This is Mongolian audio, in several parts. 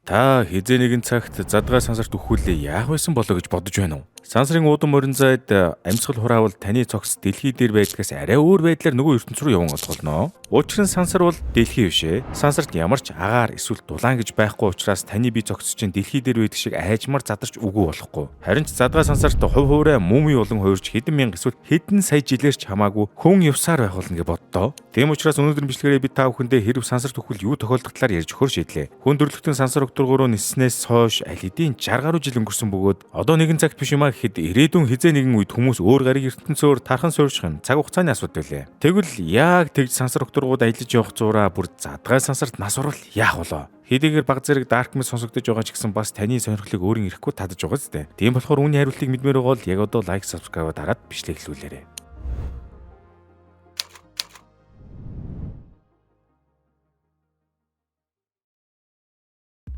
Та хизээ нэгэн цагт задгай сансарт өгөхүүлээ яах байсан болоо гэж бодож байна уу? Сансрын уудам морин зайд амьсгал хураавал таны цогц дэлхий дээр байдгаас арай өөр байдлаар нөгөө ертөнц рүү явсан олголно. Учир нь сансар бол дэлхий бишээ. Сансарт ямар ч агаар эсвэл дулаан гэж байхгүй учраас таны бие цогц чинь дэлхий дээр байдаг шиг айжмар задарч үгүй болохгүй. Харин ч задгай сансарт хувь хуваараа мөмий болон хуурж хэдэн мянга эсвэл хэдэн сая жилээр ч хамаагүй хүн явсаар байх болно гэж боддоо. Тийм учраас өнөөдөр бичлэгээр би та бүхэндээ хэрв сансарт өгвөл юу тохиолдох талаар ярьж өгөхөр шийдлээ. Хүндрэлтэн сансар өгдөргөөрөө ниснээс хойш аль хэдийн 60 гаруй жил өнгөрсөн бөгөөд одоо нэгэн цагт биш юмаа гэхэд ирээдүйн хизээ нэгэн үед хүмүүс өөр гариг ертөнцөөр тархан суурьших нь цаг хугацааны асуудал байлээ. Тэгвэл яг тэгж сансар өгдөргүүд аялаж явах зураа бүр задгай сансарт нас орвол яах болоо? Хэдийгээр баг зэрэг Dark Mist сонсогдож байгаа ч гэсэн бас таны сонирхлыг өөрийн ирэхгүй татаж байгаа зү. Тийм болохоор үүний хариултыг мэдмээр байгаа бол яг одоо лайк, subscribe дараад бичлэг хэлүүлээрэй.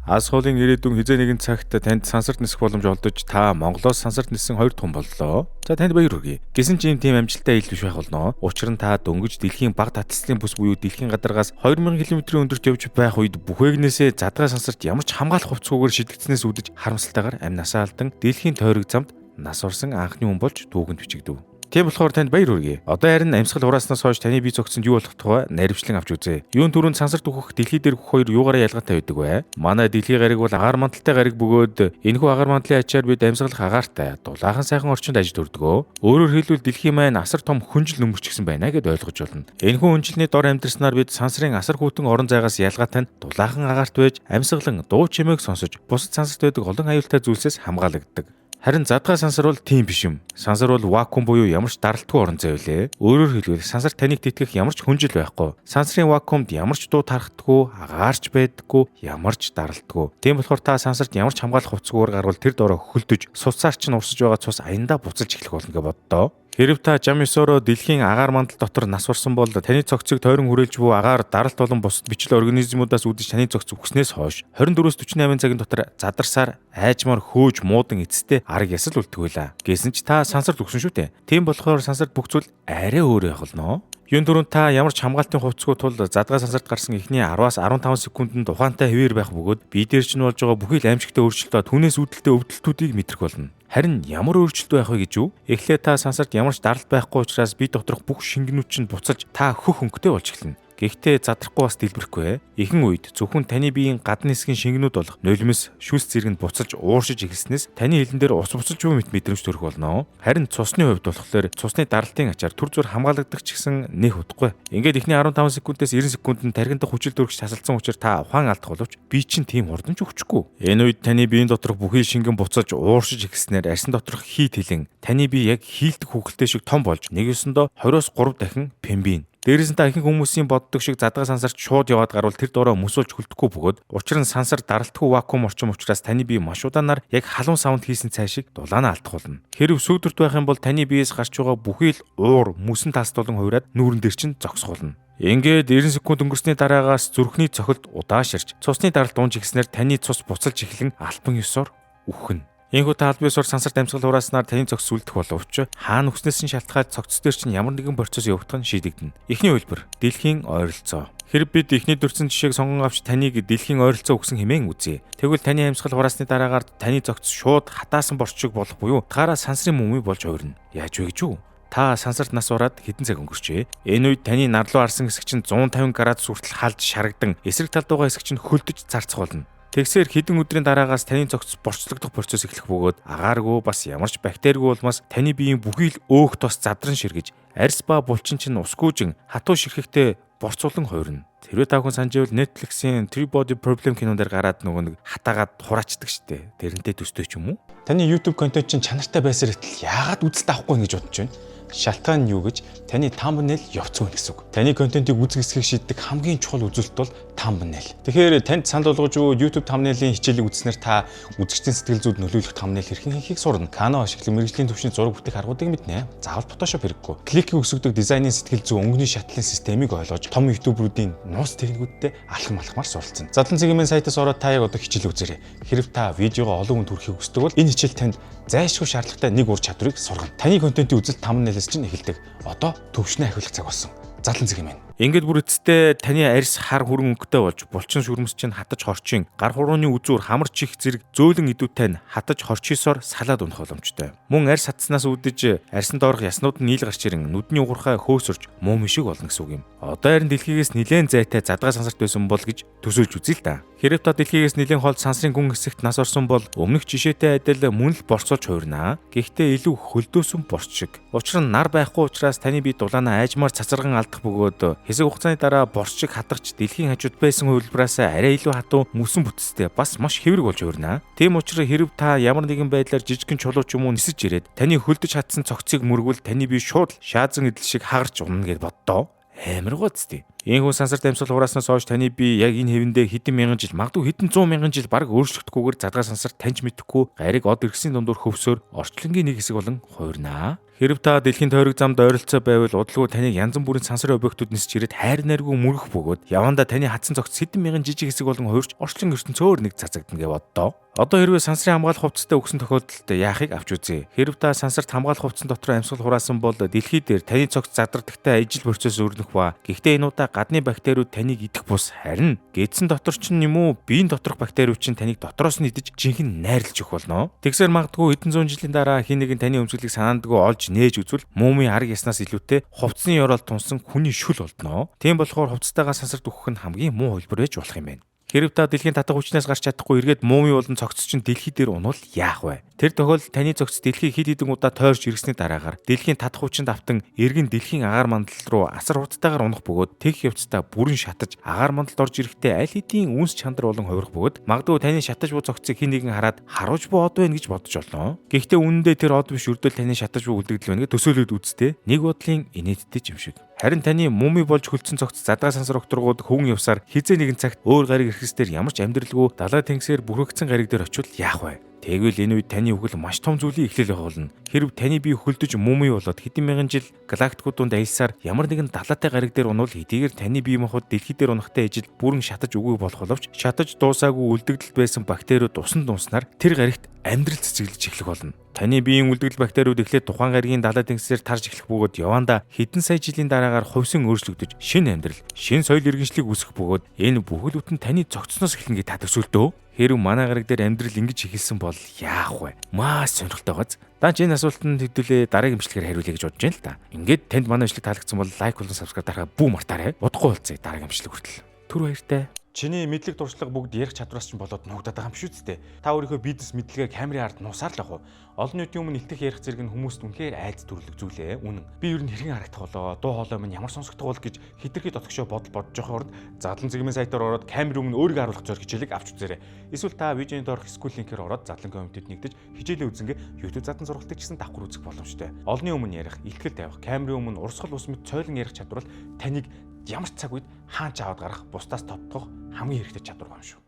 Ас хуулын ирээдүйн хизээ нэгэн цагт танд сансарт нисэх боломж олдож та Монголоос сансарт нисэн 2 дахь хүн боллоо. За танд баяр хүргэе. Гэсэн ч тийм амжилттай ил биш байх болно. Учир нь та дөнгөж дэлхийн баг таталцлын бүс буюу дэлхийн гадаргаас 2000 км-ийн өндөрт явж байх үед бүхээгнээсээ задгай сансарт ямар ч хамгаалах хувцгүйгээр шидэгдснээс үүдэж харамсалтайгаар амь насаа алдан дэлхийн тойрог замд нас орсон анхны хүн болж түүхэнд бичигдэв. Тийм болохоор танд баяр хүргэе. Одоо харин амьсгал хурааснаас хойш таны бие цогцонд юу болох тухай наривчлан авч үзье. Юун түрүүнд сансарт өгөх дэлхий дээр өгөх хоёр юугаараа ялгаатай байдаг вэ? Манай дэлхийн гариг бол агаар мандалтай гариг бөгөөд энэхүү агаар мандлын ачаар бид амьсгалах агаартай дулаахан сайхан орчинд ажил өрдгөө. Өөрөөр хэлбэл дэлхийн маань асар том хүнжил нөмөрчгсөн байна гэд ойлгож болно. Энэхүү хүнжилний дор амьдарснаар бид сансрын асар хүйтэн орон зайгаас ялгаатай нь дулаахан агаарт байж амьсгалан дуу чимээг сонсож бусад сансарт байдаг олон аюултай зүйлсээс хамгаалагддаг. Харин задгай сансар бол тийм биш юм. Сансар бол вакуум буюу ямар ч даралтгүй орон зай үлээ. Өөрөөр хэлбэл сансар таныг тэтгэх ямар ч хүнжил байхгүй. Сансрын вакуумд ямар ч дуу тархдаггүй, агаарч байдаггүй, ямар ч даралтгүй. Тийм болохоор та сансарт ямар ч хамгаалах хувцсгүйгээр гарвал тэр доороо хөлдөж, цусаар чинь урсаж байгаа цус аяндаа буцалж эхлэх болно гэж боддоо. Хэрв та жам 9-ороо дэлхийн агаар мандал дотор нас орсон бол таны цогцыг тойрон хүрээлж буй агаар даралт болон бусад бичлэг организмуудаас үүдэж таны цогц үхснээс хойш 24-с 48 цагийн дотор задарсаар айжмаар хөөж муудан эцэстээ арга ясал үлдэхүүлээ. Гэсэн ч та сансарт өгсөн шүү дээ. Тийм болохоор сансарт бүх зүйл арай өөр явах болно. Юун дөрөнд та ямар ч хамгаалтын хувцсгүй тул задгай сансарт гарсан эхний 10-аас 15 секундэд ухаантай хэвээр байх бөгөөд бие дээр чинь болж байгаа бүхий л аимшигтай өөрчлөлтөө түүнээс үүдэлтэй өвдөлтүүдийг мэдрэх болно. Харин ямар өөрчлөлт байх вэ гэж юу? Эхлээд та сансарт ямар ч даралт байхгүй учраас бие доторх бүх шингэнүүд чинь буцаж та хөх хөнгөтэй болж эхэлнэ. Гэхдээ задрахгүй бас дэлбэрэхгүй. Ихэнх үед зөвхөн таны биеийн гадна хэсгийн шингэнүүд болох нулимс, шүлс зэрэгэнд буцалж ууршиж эхэлснээс таны хилэн дээр ус буцалж буй мэт мэдрэмж төрөх болно. Харин цусны хувьд болохоор цусны даралтын ачаар түр зур хамгаалагддаг ч гэсэн нэг удахгүй. Ингээд эхний 15 секундээс 90 секундэд тархиндаа хүчил дөрөгч тасалдсан учраас та ухаан алдах боловч бие чинь тийм хурдан ч өгчихгүй. Энэ үед таны биеийн доторх бүхий шингэн буцалж ууршиж эхэлснээр арьсан доторх хийт хилэн таны бие яг хийлдэх хүүхэлтэй шиг том болж нэг ёсондоо 20-оос 3 дахин пембин. Дээрээс нь та ихэнх хүмүүсийн боддог шиг задгай сансарт шууд яваад гарвал тэр доороо мөсөлж хөлдөхгүй бөгөөд учир нь сансар даралтгүй вакуум орчим учраас таны бие маш удаанаар яг халуун савнд хийсэн цай шиг дулаанаа алдах болно. Хэрв сүйдэрт байх юм бол таны биеэс гарч байгаа бүхий л уур, мөсөн талс болон хувраад нүүрэн дээр чинь зогсгуулна. Ингээд 90 секунд өнгөрсний дараагаас зүрхний цохилт удааширч цусны даралт унж ихснээр таны цус буцалж эхлэн альбан ёсоор үхнэ. Энэхүү та албан ёсоор сансарт амьсгал хурааснаар таны цогц сүлдэх боловч хаана үхснээс нь шалтгаалж цогц дээр чинь ямар нэгэн процесс явагдах нь шийдэгдэнэ. Эхний хэлбэр дэлхийн ойролцоо. Хэрэг бид эхний дурдсан жишээг сонгон авч таныг дэлхийн ойролцоо өгсөн хэмээн үзье. Тэгвэл таны амьсгал хураасны дараагаар таны цогц шууд хатаасан борчиг болох буюу таараа сансрын мөмий болж хувирна. Яаж вэ гэж юу? Та сансарт нас ороод хэдэн цаг өнгөрчээ. Энэ үед таны нар руу арсан хэсэг чинь 150 градус хүртэл халж шарагдан, эсрэг талд байгаа хэсэг чинь хөлдөж зарцах болно. Тэгсээр хэдэн өдрийн дараагаас таны цогц борцлогдох процесс эхлэх бөгөөд агааргүй бас ямар ч бактеригүй улмаас таны биеийн бүхий л өөх тос задран ширгэж арьс ба булчин чинь усгүйжин хатуу ширхэхтэй борцуулан хувирна. Тэрвээ та хүн санаж байвал Netflix-ийн Three Body Problem киноноор гараад нөгөө нэг хатаагаад хураачдаг штэ. Тэрнтэй төстэй ч юм уу? Таны YouTube контент чинь чанартай байсаар итэл яагаад үзэлт авахгүй гэж бодож байна? Шалтгаан нь юу гэж таны thumbnail явцгүй гэсэн үг. Таны контентыг үзэх хэсгийг шийддэг хамгийн чухал үзүүлэлт бол thumbnail. Тэгэхээр танд санал болгож юу YouTube thumbnail-ийн хичээлийг үзснээр та үзэгчдийн сэтгэл зүйд нөлөөлөх thumbnail хэрхэн хийхийг сурна. Canva ашиглан мэргэжлийн төвшний зураг бүтээх аргуудыг мэднэ. Заавал Photoshop хэрэггүй. Кликийг өсгөдөг дизайнын сэтгэл зүй өнгөний шатлалын системийг ойлгож том YouTube-руудын нууц техникүүдтэй алхам алхмаар суралцсан. Задлан цэгийн сайтаас ороод та яг одоо хичээл үзээрэй. Хэрв та видеого олон хүнд хүрэхийг хүсдэг бол энэ хичээл танд зайлшгүй шаардлагатай нэг ур чадварыг сургана. Таны контентын үзэлт thumbnail-ээс чинь эхэлдэг. Одоо төвшний ахиулах цаг болсон. Задлан цэг юм. Ингээд бүр эцэстээ таны арьс хар хүрэн өнгөтэй болж булчин шүрмс чинь хатаж хорчин гар хурууны үзүүр хамар чих зэрэг зөөлөн идүүтэй нь хатаж хорчисоор салаад унах боломжтой. Мөн арьс хатснаас үүдэж арьсан доорх яснууд нь нийл гарч ирэн нүдний угуурхай хөөсөрч муум шиг болно гэсэн үг юм. Одоо харин дэлхийгээс нилээн зайтай задгай сансарт байсан бол гэж төсөөлж үзье л да. Хэрэв та дэлхийгээс нилээн хол сансрын гүн хэсэгт нас орсон бол өмнөх жишээтэй адил мөн л борцоолж хуурнаа. Гэхдээ илүү хөлдөөсөн борц шиг. Учир нь нар байхгүй учраас таны бие дулаанаа айжмаар цацарган алдах бөгөөд хэсэг хугацааны дараа борц шиг хатагч дэлхийн хажууд байсан хувилбараас арай илүү хатуу мөсөн бүтцтэй бас маш хэврэг болж хуурнаа. Тийм учраас хэрэв та ямар нэгэн байдлаар жижигхэн чулуу ч юм уу нисэж ирээд таны хөлдөж хатсан цогцыг мөргвөл таны бие шууд шаазан идэл шиг хагарч унана гэж боддоо. Амар гоцтой. Ийхүү сансарт амьсгал хурааснаас хойш таны бие яг энэ хэвэндээ хэдэн мянган жил, магадгүй хэдэн зуун мянган жил баг өөрчлөгдөхгүйгээр задгай сансар таньж мэдэхгүй гариг од иргэсийн дундуур хөвсөөр орчлонгийн нэг хэсэг болон хуурнаа. Хэрэв та дэлхийн тойрог замд ойролцоо байвал удалгүй таныг янз бүрийн сансарын объектууд нисэж ирээд хайр найргүй мөрөх бөгөөд явандаа таны хатсан цогц хэдэн мянган жижиг хэсэг болон хуурч орчлон ертөнцөөр нэг цацагдана гэж боддоо. Одоо хэрвээ сансрын хамгаалах хувцастай өгсөн тохиолдолд яахыг авч үзье. Хэрэв та сансарт хамгаалах хувцсан дотор амьсгал хураасан бол дэлхий дээр таны цогц задардагтай ижил процесс өрнөх ба гэхдээ энэ удаа гадны бактериуд таныг идэх бус харин гэдсэн дотор ч юм уу биеийн доторх бактериуд чинь таныг дотроос нь идэж жинхэнэ найрлж өгөх болно. Тэгсээр магадгүй хэдэн зуун жилийн дараа хин нэгэн таны өмсгөлийг санаандгүй олж нээж үзвэл муумын арга яснаас илүүтэй хувцсны ёроол тунсан хүний шүл болдноо. Тийм болохоор хувцастайгаа сансарт өгөх нь хамгийн муу хөлбөр байж болох юм байна. Хэрэв та дэлхийн татах хүчнээс гарч чадахгүй эргээд муумын болон цогц чинь дэлхий дээр унвал яах вэ? Тэр тохиолдолд таны цогц дэлхийг хэд хэдэн удаа тойрч иргэсний дараагаар дэлхийн татах хүчинд автан эргэн дэлхийн агаар мандал руу асар хурдтайгаар унах бөгөөд тех явцдаа бүрэн шатаж агаар мандалд орж ирэхдээ аль хэдийн үнс чандар болон хувирах бөгөөд магадгүй таны шатаж буй цогцыг хэн нэгэн хараад харуулж буй од байна гэж бодож болно. Гэхдээ үнэндээ тэр од биш өрдөл таны шатаж буй үлдэгдэл байна гэж төсөөлөд үзтээ нэг бодлын инээдтэй юм шиг. Харин таны муми болж хөлдсөн цогц задгай сансар окторгууд хөвөн явсаар хизээ нэгэн цагт өөр гариг ирэхсээр ямар ч амьдралгүй далай тэнгисээр бүрхэгдсэн гариг дээр очивол яах вэ? Тэгвэл энэ үед таны үгэл маш том зүйлийг эхлэх болно. Хэрв таны бие хөлдөж муми болоод хэдэн мянган жил галактикууд донд аялсаар ямар нэгэн далайтай гариг дээр унвал хэдийгээр таны бие махбод дэлхий дээр унахтай ижил бүрэн шатаж өгөөг болох боловч шатаж дуусаагүй үлдэгдэлд байсан бактериуд усан дунснаар тэр гаригт амьдрал цэцэглэж эхлэх болно. Таны биеийн үлдэгдэл бактериуд эхлээд тухайн гаригийн далай тэнгисээр тарж эхлэх бөгөөд явандаа хэдэн сая жилийн дараагаар хувьсан өөрчлөгдөж шинэ амьдрал, шинэ соёл иргэншлиг үүсэх бөгөөд энэ бүхэл бүтэн таны цогцсноос эхэлнэ гэж та төсөөлдөө. Хэрэв манай гариг дээр амьдрал ингэж эхэлсэн бол яах вэ? Маш сонирхолтой гоц. Даанч энэ асуултанд хэдүүлээ дараагийн бичлэгээр хариулъя гэж бодож байна л да. Ингээд танд манай бичлэг таалагдсан бол лайк болон сабскрайб дарахаа бүү мартаарай. Удахгүй болцъё дараагийн бичлэг хүртэл. Түр баяртай. Чиний мэдлэг туршлага бүгд ярих чадвараас ч болоод нуугдаад байгаа юм шүү дээ. Та өөрийнхөө бизнес мэдлэгээ камерын ард нуусаар л ах уу. Олон нийтийн өмнө илтгэх ярих зэрэг нь хүмүүст үнэхээр айц төрлөг зүйлээ. Үнэн. Би ер нь хэрхэн харагдах болоо, дуу хоолой минь ямар сонсогдох бол гэж хитрхи дотгошоо бодож явах орд задлан цэгмийн сайтаар ороод камерын өмнө өөрийгөө харуулах зориг хичээлийг авч үзээрэй. Эсвэл та видеоны доорх скул линкээр ороод задлан комментэд нэгдэж хичээлээ үзэнгээ YouTube задлан сургалтыг гэсэн давхар үзэх боломжтой. Олонний өмнө ярих, илтгэл тавих, камерын өмнө урсгал ус мэт цойлон ярих чадвар таныг ямар ч цаг үед хаан ч аваад гарах, бусдаас тодтох хамгийн хэрэгтэй чадвар юм шүү.